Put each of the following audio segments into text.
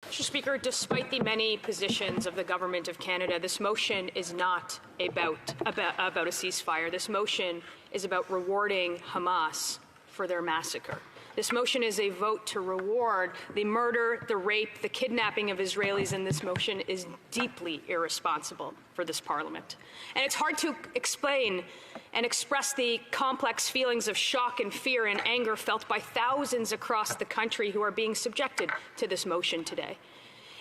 Mr. Speaker, despite the many positions of the Government of Canada, this motion is not about a ceasefire. This motion is about rewarding Hamas for their massacre. This motion is a vote to reward the murder, the rape, the kidnapping of Israelis, and this motion is deeply irresponsible for this Parliament. And it's hard to explain and express the complex feelings of shock and fear and anger felt by thousands across the country who are being subjected to this motion today.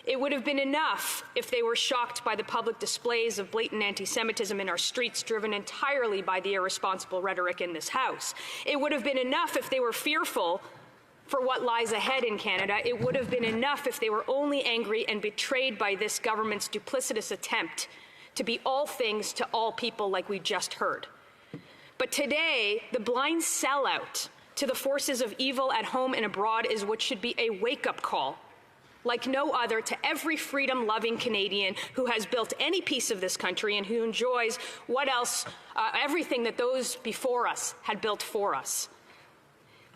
It would have been enough if they were shocked by the public displays of blatant anti-Semitism in our streets, driven entirely by the irresponsible rhetoric in this House. It would have been enough if they were fearful for what lies ahead in Canada. It would have been enough if they were only angry and betrayed by this government's duplicitous attempt to be all things to all people, like we just heard. But today, the blind sellout to the forces of evil at home and abroad is what should be a wake-up call like no other to every freedom-loving Canadian who has built any piece of this country and who enjoys everything that those before us had built for us.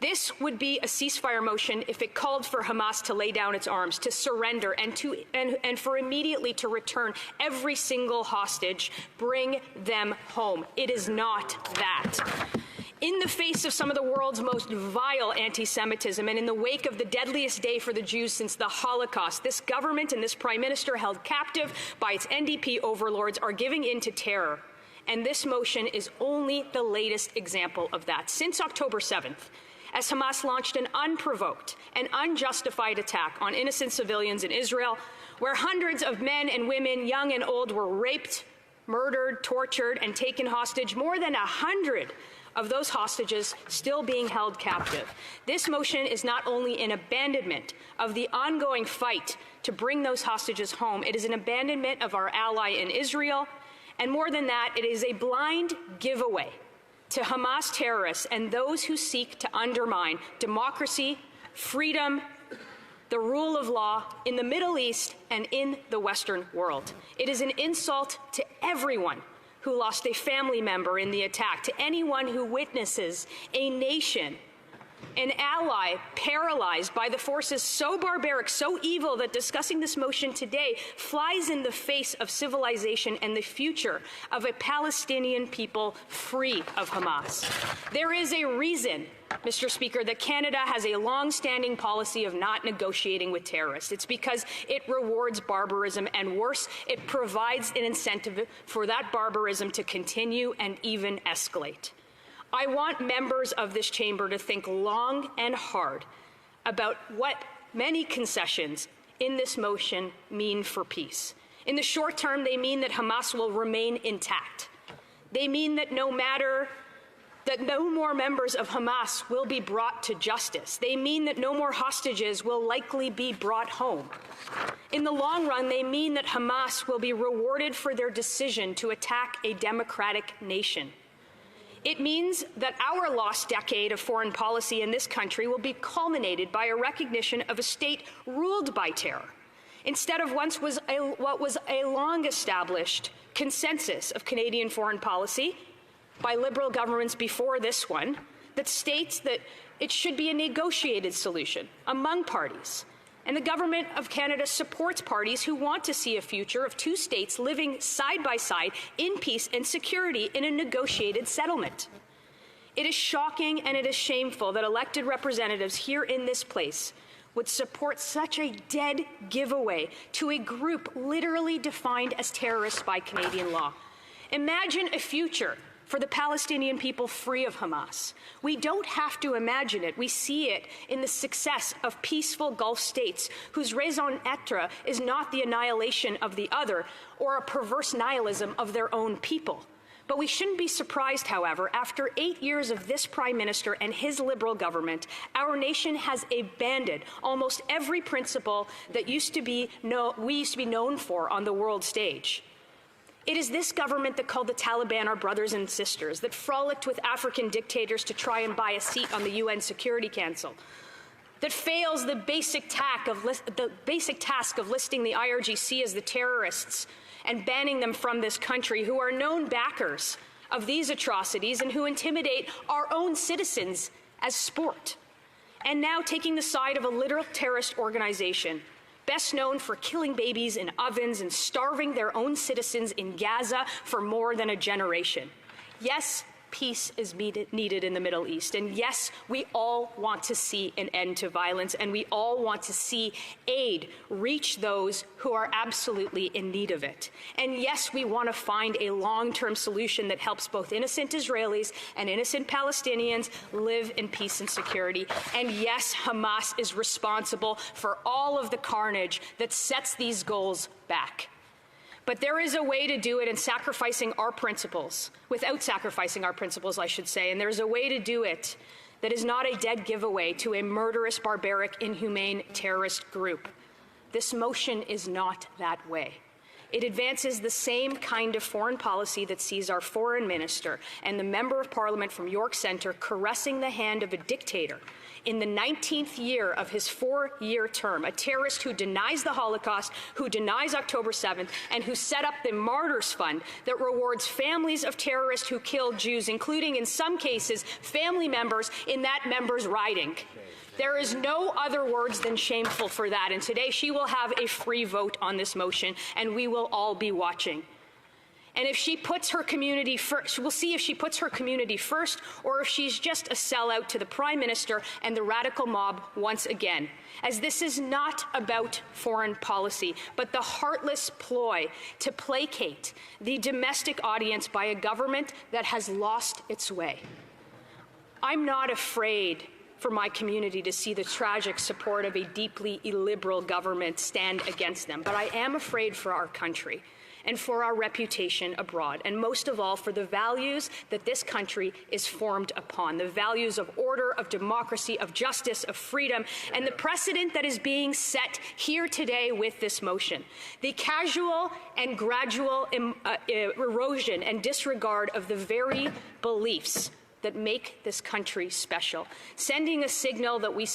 This would be a ceasefire motion if it called for Hamas to lay down its arms, to surrender, and for immediately to return every single hostage, bring them home. It is not that. In the face of some of the world's most vile anti-Semitism and in the wake of the deadliest day for the Jews since the Holocaust, this government and this Prime Minister, held captive by its NDP overlords, are giving in to terror. And this motion is only the latest example of that. Since October 7th, as Hamas launched an unprovoked and unjustified attack on innocent civilians in Israel, where hundreds of men and women, young and old, were raped, murdered, tortured, and taken hostage, more than 100 of those hostages still being held captive. This motion is not only an abandonment of the ongoing fight to bring those hostages home, it is an abandonment of our ally in Israel, and more than that, it is a blind giveaway to Hamas terrorists and those who seek to undermine democracy, freedom, the rule of law in the Middle East and in the Western world. It is an insult to everyone who lost a family member in the attack, to anyone who witnesses a nation, an ally, paralyzed by the forces so barbaric, so evil, that discussing this motion today flies in the face of civilization and the future of a Palestinian people free of Hamas. There is a reason, Mr. Speaker, that Canada has a long-standing policy of not negotiating with terrorists. It's because it rewards barbarism, and worse, it provides an incentive for that barbarism to continue and even escalate. I want members of this chamber to think long and hard about what many concessions in this motion mean for peace. In the short term, they mean that Hamas will remain intact. They mean that no more members of Hamas will be brought to justice. They mean that no more hostages will likely be brought home. In the long run, they mean that Hamas will be rewarded for their decision to attack a democratic nation. It means that our lost decade of foreign policy in this country will be culminated by a recognition of a state ruled by terror, instead of what was a long-established consensus of Canadian foreign policy by Liberal governments before this one, that states that it should be a negotiated solution among parties. And the Government of Canada supports parties who want to see a future of two states living side by side in peace and security in a negotiated settlement. It is shocking and it is shameful that elected representatives here in this place would support such a dead giveaway to a group literally defined as terrorists by Canadian law. Imagine a future for the Palestinian people free of Hamas. We don't have to imagine it. We see it in the success of peaceful Gulf states whose raison d'etre is not the annihilation of the other or a perverse nihilism of their own people. But we shouldn't be surprised, however, after 8 years of this Prime Minister and his Liberal government, our nation has abandoned almost every principle that we used to be known for on the world stage. It is this government that called the Taliban our brothers and sisters, that frolicked with African dictators to try and buy a seat on the UN Security Council, that fails the basic task of listing the IRGC as the terrorists and banning them from this country, who are known backers of these atrocities and who intimidate our own citizens as sport, and now taking the side of a literal terrorist organization best known for killing babies in ovens and starving their own citizens in Gaza for more than a generation. Yes, peace is needed in the Middle East. And yes, we all want to see an end to violence, and we all want to see aid reach those who are absolutely in need of it. And yes, we want to find a long-term solution that helps both innocent Israelis and innocent Palestinians live in peace and security. And yes, Hamas is responsible for all of the carnage that sets these goals back. But there is a way to do it without sacrificing our principles, I should say, and there's a way to do it that is not a dead giveaway to a murderous, barbaric, inhumane terrorist group. This motion is not that way. It advances the same kind of foreign policy that sees our foreign minister and the member of parliament from York Centre caressing the hand of a dictator in the 19th year of his 4-year term, a terrorist who denies the Holocaust, who denies October 7th, and who set up the Martyrs Fund that rewards families of terrorists who killed Jews, including, in some cases, family members in that member's riding. There is no other words than shameful for that, and today she will have a free vote on this motion, and we will all be watching. And if she puts her community first, we'll see if she puts her community first or if she's just a sellout to the Prime Minister and the radical mob once again. As this is not about foreign policy, but the heartless ploy to placate the domestic audience by a government that has lost its way. I'm not afraid for my community to see the tragic support of a deeply illiberal government stand against them, but I am afraid for our country and for our reputation abroad, and most of all for the values that this country is formed upon, the values of order, of democracy, of justice, of freedom, and the precedent that is being set here today with this motion. The casual and gradual erosion and disregard of the very beliefs that make this country special, sending a signal that we